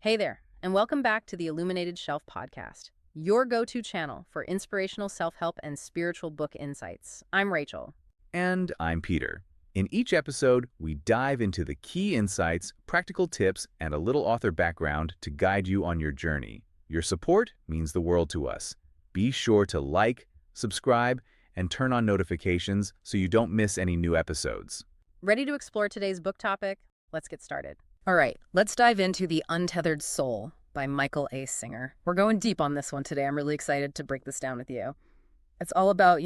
Hey there, and welcome back to the Illuminated Shelf podcast, your go-to channel for inspirational self-help and spiritual book insights. I'm Rachel. And I'm Peter. In each episode, we dive into the key insights, practical tips, and a little author background to guide you on your journey. Your support means the world to us. Be sure to like, subscribe, and turn on notifications so you don't miss any new episodes. Ready to explore today's book topic? Let's get started. All right, let's dive into The Untethered Soul by Michael A. Singer. We're going deep on this one today. I'm really excited to break this down with you. It's all about,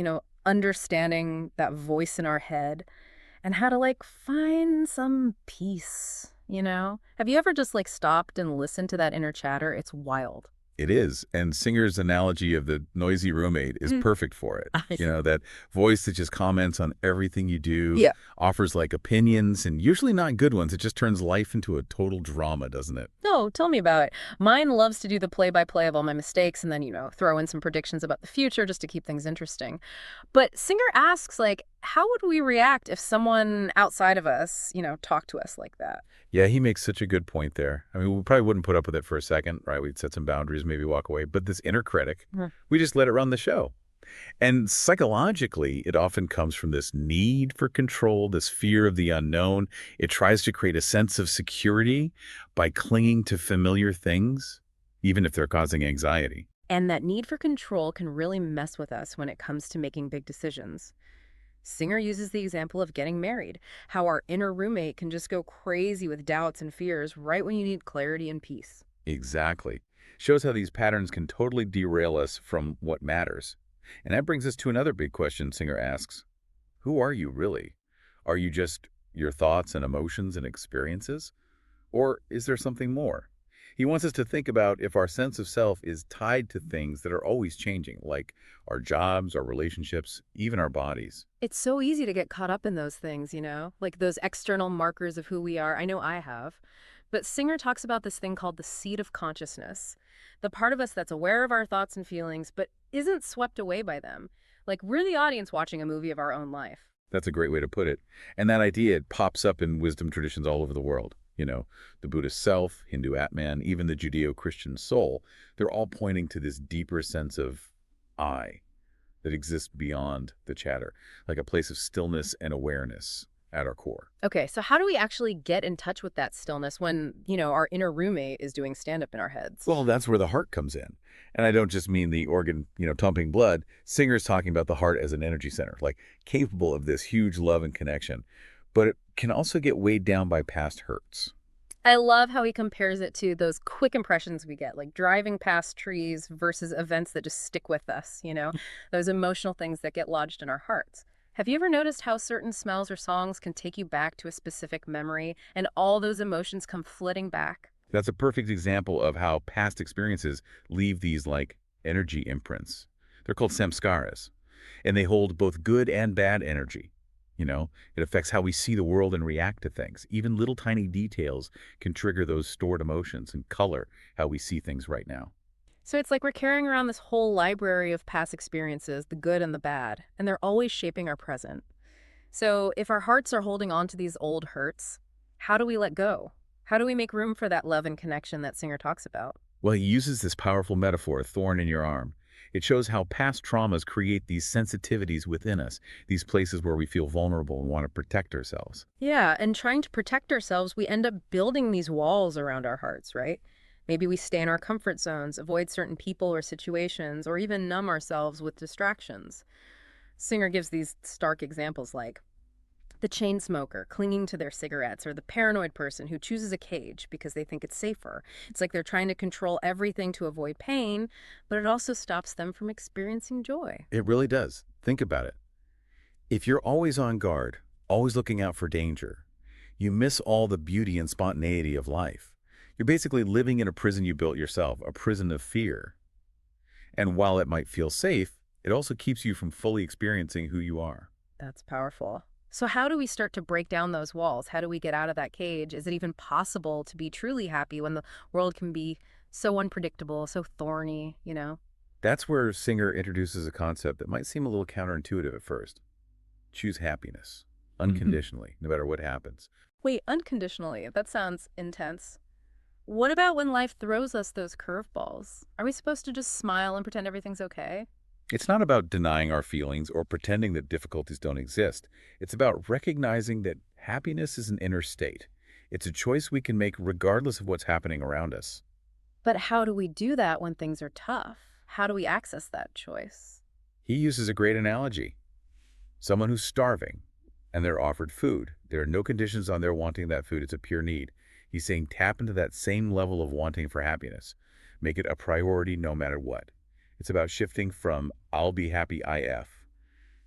understanding that voice in our head and how to find some peace. Have you ever just stopped and listened to that inner chatter? It's wild. It is, and Singer's analogy of the noisy roommate is perfect for it. That voice that just comments on everything you do, Yeah. offers opinions, and usually not good ones. It just turns life into a total drama, doesn't it? No, tell me about it. Mine loves to do the play-by-play of all my mistakes and then, throw in some predictions about the future just to keep things interesting. But Singer asks, how would we react if someone outside of us, talked to us like that? Yeah, he makes such a good point there. I mean, we probably wouldn't put up with it for a second, right? We'd set some boundaries, maybe walk away. But this inner critic, we just let it run the show. And psychologically, it often comes from this need for control, this fear of the unknown. It tries to create a sense of security by clinging to familiar things, even if they're causing anxiety. And that need for control can really mess with us when it comes to making big decisions. Singer uses the example of getting married, how our inner roommate can just go crazy with doubts and fears right when you need clarity and peace. Exactly. Shows how these patterns can totally derail us from what matters. And that brings us to another big question Singer asks. Who are you really? Are you just your thoughts and emotions and experiences? Or is there something more? He wants us to think about if our sense of self is tied to things that are always changing, like our jobs, our relationships, even our bodies. It's so easy to get caught up in those things, like those external markers of who we are. I know I have. But Singer talks about this thing called the seat of consciousness, the part of us that's aware of our thoughts and feelings, but isn't swept away by them. Like we're the audience watching a movie of our own life. That's a great way to put it. And that idea, it pops up in wisdom traditions all over the world. The Buddhist self, Hindu Atman, even the Judeo-Christian soul, they're all pointing to this deeper sense of I that exists beyond the chatter, like a place of stillness and awareness at our core. Okay, so how do we actually get in touch with that stillness when, our inner roommate is doing stand-up in our heads? Well, that's where the heart comes in. And I don't just mean the organ, pumping blood. Singer's talking about the heart as an energy center, capable of this huge love and connection. But it can also get weighed down by past hurts. I love how he compares it to those quick impressions we get, like driving past trees versus events that just stick with us, those emotional things that get lodged in our hearts. Have you ever noticed how certain smells or songs can take you back to a specific memory and all those emotions come flitting back? That's a perfect example of how past experiences leave these energy imprints. They're called samskaras, and they hold both good and bad energy. It affects how we see the world and react to things. Even little tiny details can trigger those stored emotions and color how we see things right now. So it's like we're carrying around this whole library of past experiences, the good and the bad, and they're always shaping our present. So if our hearts are holding on to these old hurts, how do we let go? How do we make room for that love and connection that Singer talks about? Well, he uses this powerful metaphor, thorn in your arm. It shows how past traumas create these sensitivities within us, these places where we feel vulnerable and want to protect ourselves. Yeah, and trying to protect ourselves, we end up building these walls around our hearts, right? Maybe we stay in our comfort zones, avoid certain people or situations, or even numb ourselves with distractions. Singer gives these stark examples like the chain smoker clinging to their cigarettes, or the paranoid person who chooses a cage because they think it's safer. It's like they're trying to control everything to avoid pain, but it also stops them from experiencing joy. It really does. Think about it. If you're always on guard, always looking out for danger, you miss all the beauty and spontaneity of life. You're basically living in a prison you built yourself, a prison of fear. And while it might feel safe, it also keeps you from fully experiencing who you are. That's powerful. So how do we start to break down those walls? How do we get out of that cage? Is it even possible to be truly happy when the world can be so unpredictable, so thorny? That's where Singer introduces a concept that might seem a little counterintuitive at first. Choose happiness, unconditionally, no matter what happens. Wait, unconditionally? That sounds intense. What about when life throws us those curveballs? Are we supposed to just smile and pretend everything's okay? It's not about denying our feelings or pretending that difficulties don't exist. It's about recognizing that happiness is an inner state. It's a choice we can make regardless of what's happening around us. But how do we do that when things are tough? How do we access that choice? He uses a great analogy. Someone who's starving and they're offered food. There are no conditions on their wanting that food. It's a pure need. He's saying tap into that same level of wanting for happiness. Make it a priority no matter what. It's about shifting from I'll be happy IF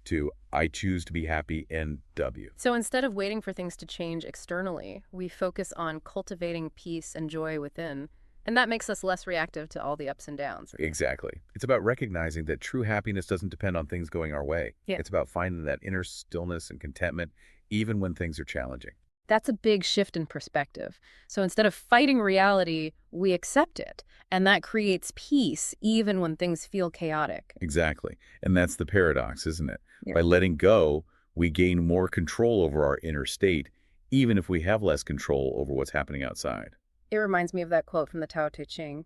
to I choose to be happy NW. So instead of waiting for things to change externally, we focus on cultivating peace and joy within. And that makes us less reactive to all the ups and downs. Exactly. It's about recognizing that true happiness doesn't depend on things going our way. Yeah. It's about finding that inner stillness and contentment even when things are challenging. That's a big shift in perspective. So instead of fighting reality, we accept it. And that creates peace even when things feel chaotic. Exactly. And that's the paradox, isn't it? Yeah. By letting go, we gain more control over our inner state, even if we have less control over what's happening outside. It reminds me of that quote from the Tao Te Ching.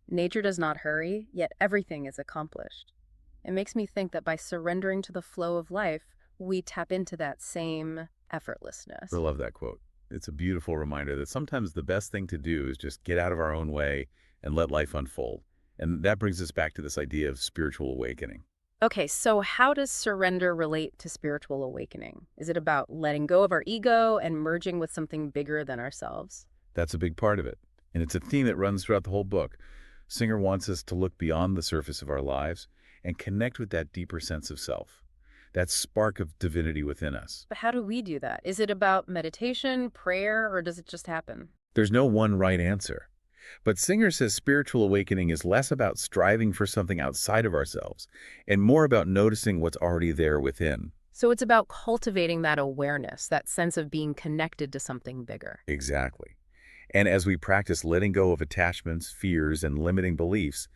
Nature does not hurry, yet everything is accomplished. It makes me think that by surrendering to the flow of life, we tap into that same effortlessness. I love that quote. It's a beautiful reminder that sometimes the best thing to do is just get out of our own way and let life unfold. And that brings us back to this idea of spiritual awakening. Okay, so how does surrender relate to spiritual awakening? Is it about letting go of our ego and merging with something bigger than ourselves? That's a big part of it. And it's a theme that runs throughout the whole book. Singer wants us to look beyond the surface of our lives and connect with that deeper sense of self, that spark of divinity within us. But how do we do that? Is it about meditation, prayer, or does it just happen? There's no one right answer. But Singer says spiritual awakening is less about striving for something outside of ourselves and more about noticing what's already there within. So it's about cultivating that awareness, that sense of being connected to something bigger. Exactly. And as we practice letting go of attachments, fears, and limiting beliefs,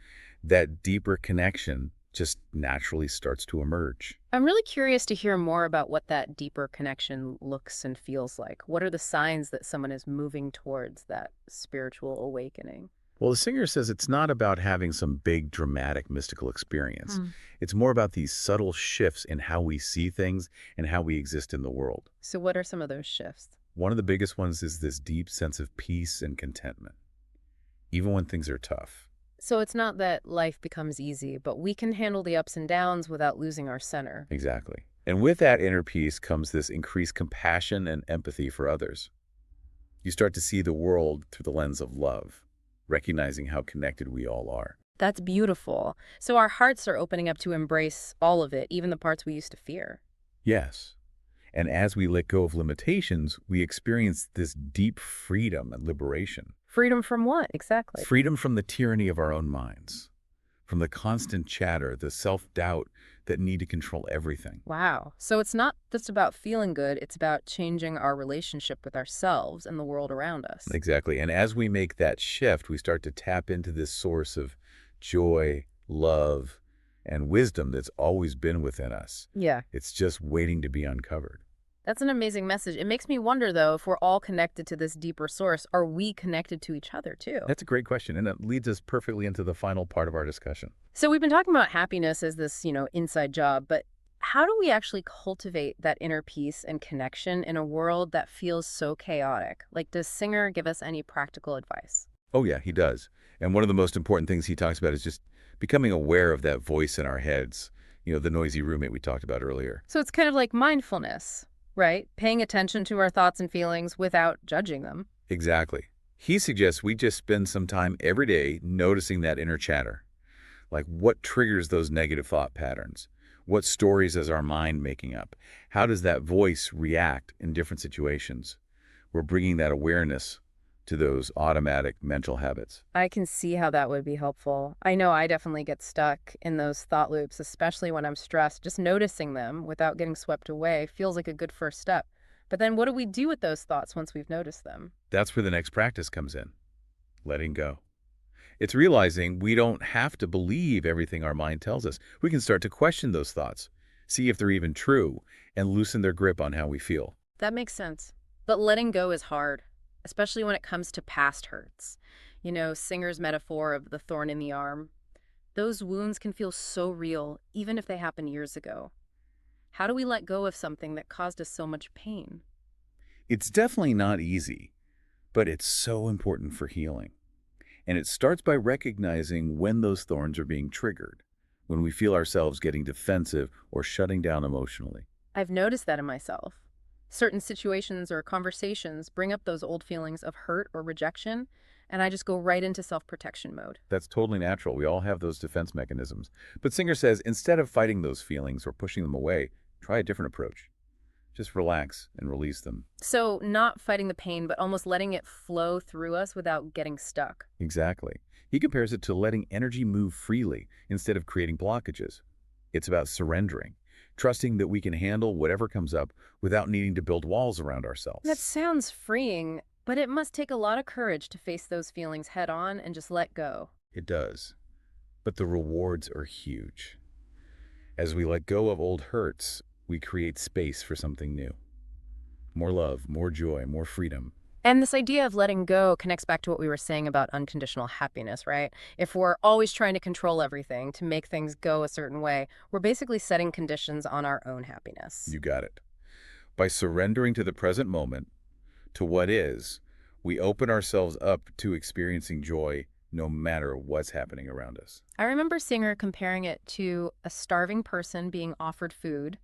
that deeper connection just naturally starts to emerge. I'm really curious to hear more about what that deeper connection looks and feels like. What are the signs that someone is moving towards that spiritual awakening? Well, the singer says it's not about having some big, dramatic, mystical experience. Mm. It's more about these subtle shifts in how we see things and how we exist in the world. So what are some of those shifts? One of the biggest ones is this deep sense of peace and contentment, even when things are tough. So it's not that life becomes easy, but we can handle the ups and downs without losing our center. Exactly. And with that inner peace comes this increased compassion and empathy for others. You start to see the world through the lens of love, recognizing how connected we all are. That's beautiful. So our hearts are opening up to embrace all of it, even the parts we used to fear. Yes. And as we let go of limitations, we experience this deep freedom and liberation. Freedom from what, exactly? Freedom from the tyranny of our own minds, from the constant chatter, the self-doubt that need to control everything. Wow. So it's not just about feeling good, it's about changing our relationship with ourselves and the world around us. Exactly. And as we make that shift, we start to tap into this source of joy, love, and wisdom that's always been within us. Yeah. It's just waiting to be uncovered. That's an amazing message. It makes me wonder, though, if we're all connected to this deeper source, are we connected to each other, too? That's a great question, and it leads us perfectly into the final part of our discussion. So we've been talking about happiness as this, inside job, but how do we actually cultivate that inner peace and connection in a world that feels so chaotic? Like, does Singer give us any practical advice? Oh, yeah, he does. And one of the most important things he talks about is just becoming aware of that voice in our heads, the noisy roommate we talked about earlier. So it's kind of like mindfulness, right? Paying attention to our thoughts and feelings without judging them. Exactly. He suggests we just spend some time every day noticing that inner chatter. Like what triggers those negative thought patterns? What stories is our mind making up? How does that voice react in different situations? We're bringing that awareness to those automatic mental habits. I can see how that would be helpful. I know I definitely get stuck in those thought loops, especially when I'm stressed. Just noticing them without getting swept away feels like a good first step. But then what do we do with those thoughts once we've noticed them? That's where the next practice comes in, letting go. It's realizing we don't have to believe everything our mind tells us. We can start to question those thoughts, see if they're even true, and loosen their grip on how we feel. That makes sense. But letting go is hard, especially when it comes to past hurts. Singer's metaphor of the thorn in the arm. Those wounds can feel so real, even if they happened years ago. How do we let go of something that caused us so much pain? It's definitely not easy, but it's so important for healing. And it starts by recognizing when those thorns are being triggered, when we feel ourselves getting defensive or shutting down emotionally. I've noticed that in myself. Certain situations or conversations bring up those old feelings of hurt or rejection, and I just go right into self-protection mode. That's totally natural. We all have those defense mechanisms. But Singer says instead of fighting those feelings or pushing them away, try a different approach. Just relax and release them. So, not fighting the pain, but almost letting it flow through us without getting stuck. Exactly. He compares it to letting energy move freely instead of creating blockages. It's about surrendering, trusting that we can handle whatever comes up without needing to build walls around That ourselves. sounds freeing, but it must take a lot of courage to face those feelings head on and just let go. It does. But the rewards are huge. As we let go of old hurts, we create space for something new. More love, more joy, more freedom. And this idea of letting go connects back to what we were saying about unconditional happiness, right? If we're always trying to control everything to make things go a certain way, we're basically setting conditions on our own happiness. You got it. By surrendering to the present moment, to what is, we open ourselves up to experiencing joy no matter what's happening around us. I remember Singer comparing it to a starving person being offered food.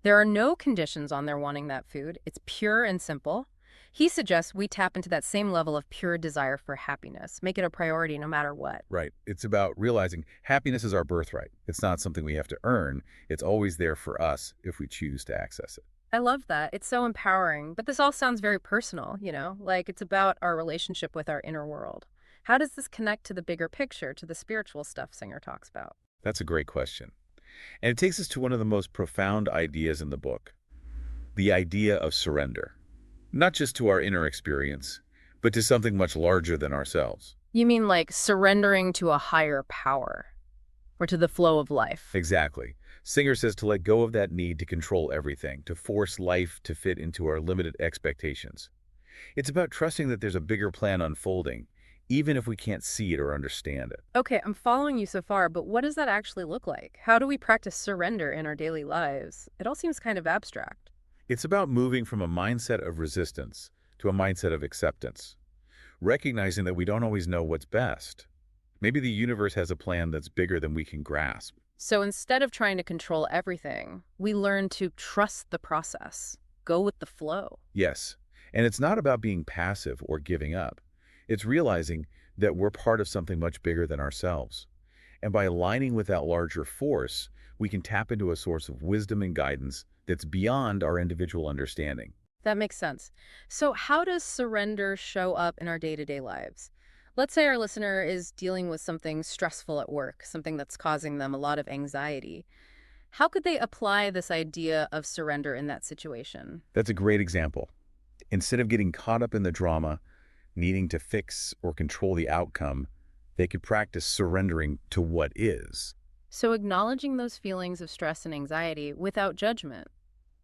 There are no conditions on their wanting that food. It's pure and simple. He suggests we tap into that same level of pure desire for happiness, make it a priority no matter what. Right. It's about realizing happiness is our birthright. It's not something we have to earn. It's always there for us if we choose to access it. I love that. It's so empowering. But this all sounds very personal, like it's about our relationship with our inner world. How does this connect to the bigger picture, to the spiritual stuff Singer talks about? That's a great question. And it takes us to one of the most profound ideas in the book, the idea of surrender. Not just to our inner experience, but to something much larger than ourselves. You mean like surrendering to a higher power or to the flow of life? Exactly. Singer says to let go of that need to control everything, to force life to fit into our limited expectations. It's about trusting that there's a bigger plan unfolding, even if we can't see it or understand it. Okay, I'm following you so far, but what does that actually look like? How do we practice surrender in our daily lives? It all seems kind of abstract. It's about moving from a mindset of resistance to a mindset of acceptance, recognizing that we don't always know what's best. Maybe the universe has a plan that's bigger than we can grasp. So instead of trying to control everything, we learn to trust the process, go with the flow. Yes, and it's not about being passive or giving up. It's realizing that we're part of something much bigger than ourselves. And by aligning with that larger force, we can tap into a source of wisdom and guidance that's beyond our individual understanding. That makes sense. So how does surrender show up in our day-to-day lives? Let's say our listener is dealing with something stressful at work, something that's causing them a lot of anxiety. How could they apply this idea of surrender in that situation? That's a great example. Instead of getting caught up in the drama, needing to fix or control the outcome, they could practice surrendering to what is. So acknowledging those feelings of stress and anxiety without judgment,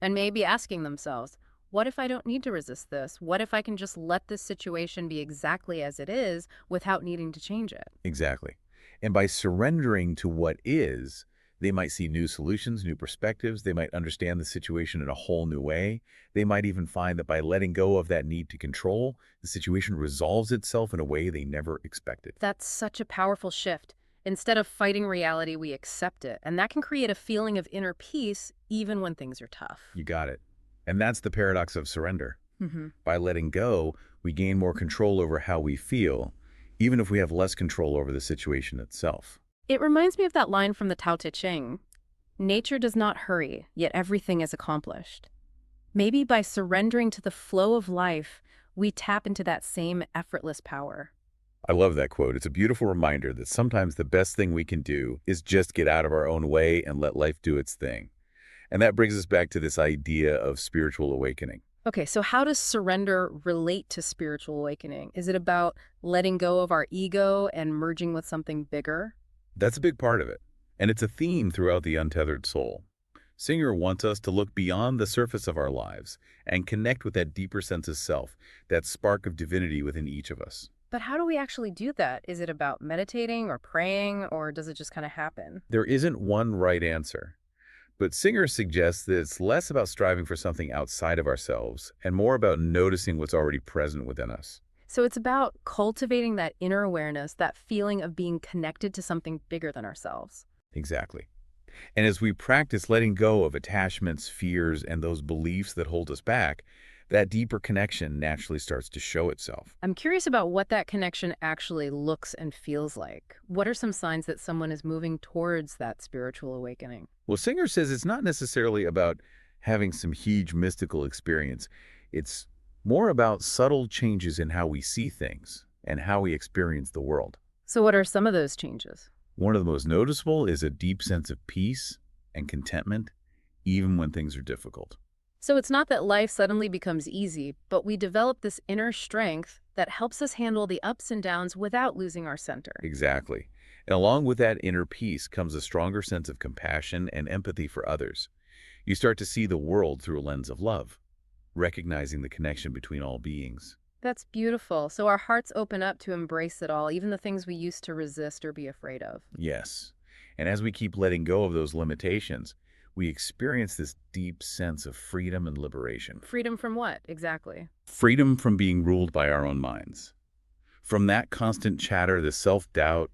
and maybe asking themselves, what if I don't need to resist this? What if I can just let this situation be exactly as it is without needing to change it? Exactly. And by surrendering to what is, they might see new solutions, new perspectives. They might understand the situation in a whole new way. They might even find that by letting go of that need to control, the situation resolves itself in a way they never expected. That's such a powerful shift. Instead of fighting reality, we accept it. And that can create a feeling of inner peace even when things are tough. You got it. And that's the paradox of surrender. hmm By letting go, we gain more control over how we feel, even if we have less control over the situation itself. It reminds me of that line from the Tao Te Ching. Nature does not hurry, yet everything is accomplished. Maybe by surrendering to the flow of life, we tap into that same effortless power. I love that quote. It's a beautiful reminder that sometimes the best thing we can do is just get out of our own way and let life do its thing. And that brings us back to this idea of spiritual awakening. Okay, so how does surrender relate to spiritual awakening? Is it about letting go of our ego and merging with something bigger? That's a big part of it. And it's a theme throughout the Untethered Soul. Singer wants us to look beyond the surface of our lives and connect with that deeper sense of self, that spark of divinity within each of us. But how do we actually do that? Is it about meditating or praying, or does it just kind of happen? There isn't one right answer, but Singer suggests that it's less about striving for something outside of ourselves and more about noticing what's already present within us. So it's about cultivating that inner awareness, that feeling of being connected to something bigger than ourselves. Exactly. And as we practice letting go of attachments, fears, and those beliefs that hold us back, that deeper connection naturally starts to show itself. I'm curious about what that connection actually looks and feels like. What are some signs that someone is moving towards that spiritual awakening? Well, Singer says it's not necessarily about having some huge mystical experience. It's more about subtle changes in how we see things and how we experience the world. So, what are some of those changes? One of the most noticeable is a deep sense of peace and contentment, even when things are difficult. So, it's not that life suddenly becomes easy, but we develop this inner strength that helps us handle the ups and downs without losing our center. Exactly. And along with that inner peace comes a stronger sense of compassion and empathy for others. You start to see the world through a lens of love, recognizing the connection between all beings. That's beautiful. So, our hearts open up to embrace it all, even the things we used to resist or be afraid of. Yes. And as we keep letting go of those limitations, we experience this deep sense of freedom and liberation. Freedom from what, exactly? Freedom from being ruled by our own minds. From that constant chatter, the self-doubt,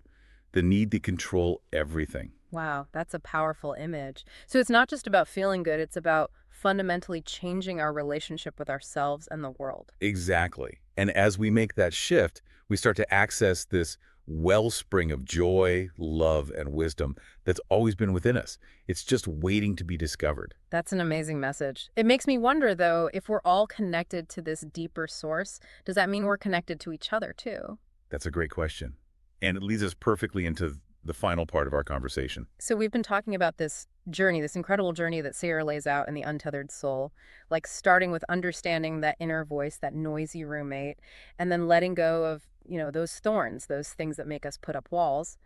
the need to control everything. Wow, that's a powerful image. So it's not just about feeling good, it's about fundamentally changing our relationship with ourselves and the world. Exactly. And as we make that shift, we start to access this wellspring of joy, love, and wisdom that's always been within us. It's just waiting to be discovered. That's an amazing message. It makes me wonder, though, if we're all connected to this deeper source, does that mean we're connected to each other too? That's a great question. And it leads us perfectly into the final part of our conversation. So we've been talking about this journey, this incredible journey that Sayre lays out in the Untethered Soul, like starting with understanding that inner voice, that noisy roommate, and then letting go of, those thorns, those things that make us put up walls.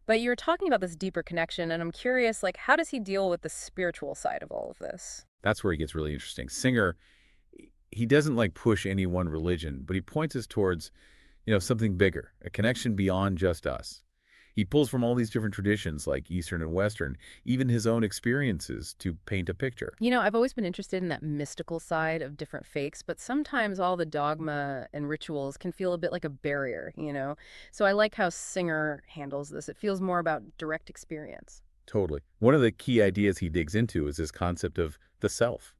But you're talking about this deeper connection, and I'm curious, like, how does he deal with the spiritual side of all of this? That's where it gets really interesting. Singer, he doesn't like push any one religion, but he points us towards, something bigger, a connection beyond just us. He pulls from all these different traditions like Eastern and Western, even his own experiences to paint a picture. I've always been interested in that mystical side of different faiths, but sometimes all the dogma and rituals can feel a bit like a barrier. So I like how Singer handles this. It feels more about direct experience. Totally. One of the key ideas he digs into is this concept of the self,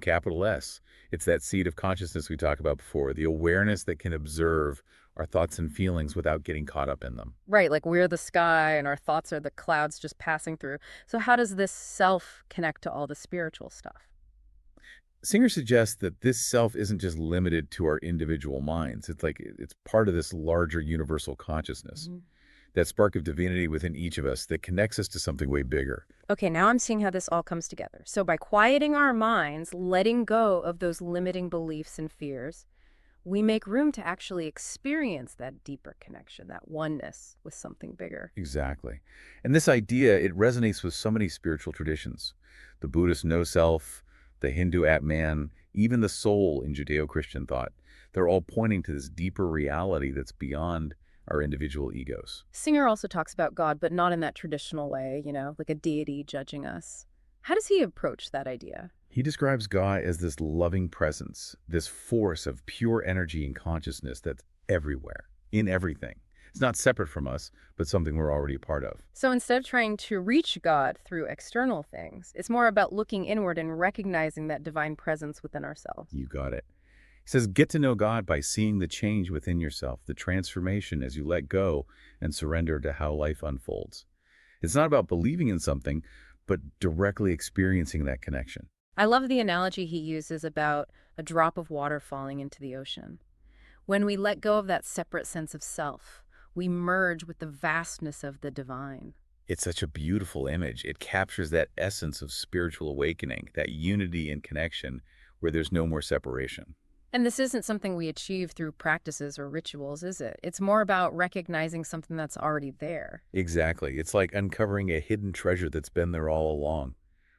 capital S. It's that seed of consciousness we talked about before, the awareness that can observe our thoughts and feelings without getting caught up in them. Right, like we're the sky and our thoughts are the clouds just passing through. So how does this self connect to all the spiritual stuff? Singer suggests that this self isn't just limited to our individual minds. It's like it's part of this larger universal consciousness, Mhm. that spark of divinity within each of us that connects us to something way bigger. Okay, now I'm seeing how this all comes together. So by quieting our minds, letting go of those limiting beliefs and fears, we make room to actually experience that deeper connection, that oneness with something bigger. Exactly. And this idea, it resonates with so many spiritual traditions. The Buddhist no self, the Hindu Atman, even the soul in Judeo-Christian thought. They're all pointing to this deeper reality that's beyond our individual egos. Singer also talks about God, but not in that traditional way, like a deity judging us. How does he approach that idea? He describes God as this loving presence, this force of pure energy and consciousness that's everywhere, in everything. It's not separate from us, but something we're already a part of. So instead of trying to reach God through external things, it's more about looking inward and recognizing that divine presence within ourselves. You got it. He says, get to know God by seeing the change within yourself, the transformation as you let go and surrender to how life unfolds. It's not about believing in something, but directly experiencing that connection. I love the analogy he uses about a drop of water falling into the ocean. When we let go of that separate sense of self, we merge with the vastness of the divine. It's such a beautiful image. It captures that essence of spiritual awakening, that unity and connection where there's no more separation. And this isn't something we achieve through practices or rituals, is it? It's more about recognizing something that's already there. Exactly. It's like uncovering a hidden treasure that's been there all along.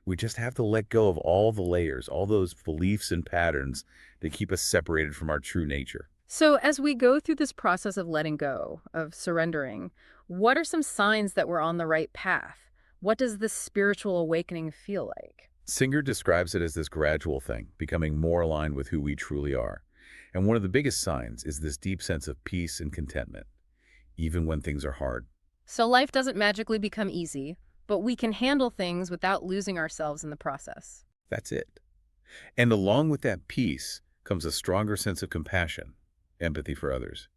We just have to let go of all the layers, all those beliefs and patterns that keep us separated from our true nature. So, as we go through this process of letting go, of surrendering, what are some signs that we're on the right path? What does this spiritual awakening feel like? Singer describes it as this gradual thing, becoming more aligned with who we truly are. And one of the biggest signs is this deep sense of peace and contentment, even when things are hard. So, life doesn't magically become easy, but we can handle things without losing ourselves in the process. That's it. And along with that peace comes a stronger sense of compassion, empathy for others.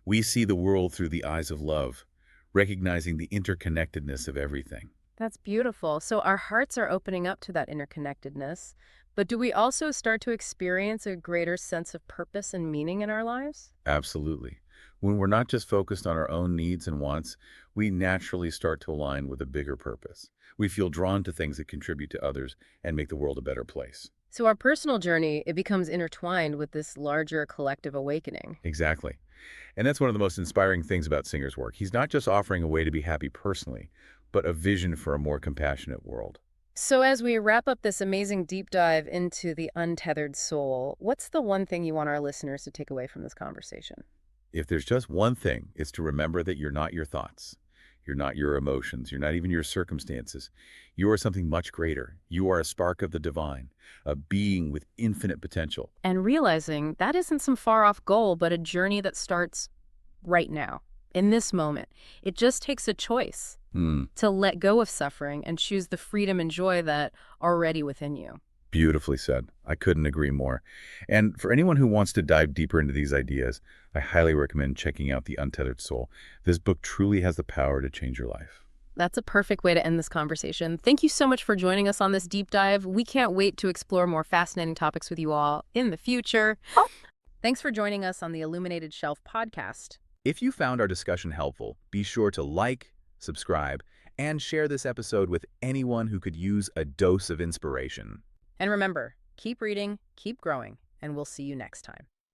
We see the world through the eyes of love, recognizing the interconnectedness of everything. That's beautiful. So, our hearts are opening up to that interconnectedness, but do we also start to experience a greater sense of purpose and meaning in our lives? Absolutely. When we're not just focused on our own needs and wants, we naturally start to align with a bigger purpose. We feel drawn to things that contribute to others and make the world a better place. So, our personal journey, it becomes intertwined with this larger collective awakening. Exactly. And that's one of the most inspiring things about Singer's work. He's not just offering a way to be happy personally, but a vision for a more compassionate world. So, as we wrap up this amazing deep dive into the untethered soul, what's the one thing you want our listeners to take away from this conversation? If there's just one thing, it's to remember that you're not your thoughts. You're not your emotions. You're not even your circumstances. You are something much greater. You are a spark of the divine, a being with infinite potential. And realizing that isn't some far off goal, but a journey that starts right now, in this moment. It just takes a choice Hmm. to let go of suffering and choose the freedom and joy that are already within you. Beautifully said. I couldn't agree more. And for anyone who wants to dive deeper into these ideas, I highly recommend checking out The Untethered Soul. This book truly has the power to change your life. That's a perfect way to end this conversation. Thank you so much for joining us on this deep dive. We can't wait to explore more fascinating topics with you all in the future. Thanks for joining us on the Illuminated Shelf podcast. If you found our discussion helpful, be sure to like, subscribe, and share this episode with anyone who could use a dose of inspiration. And remember, keep reading, keep growing, and we'll see you next time.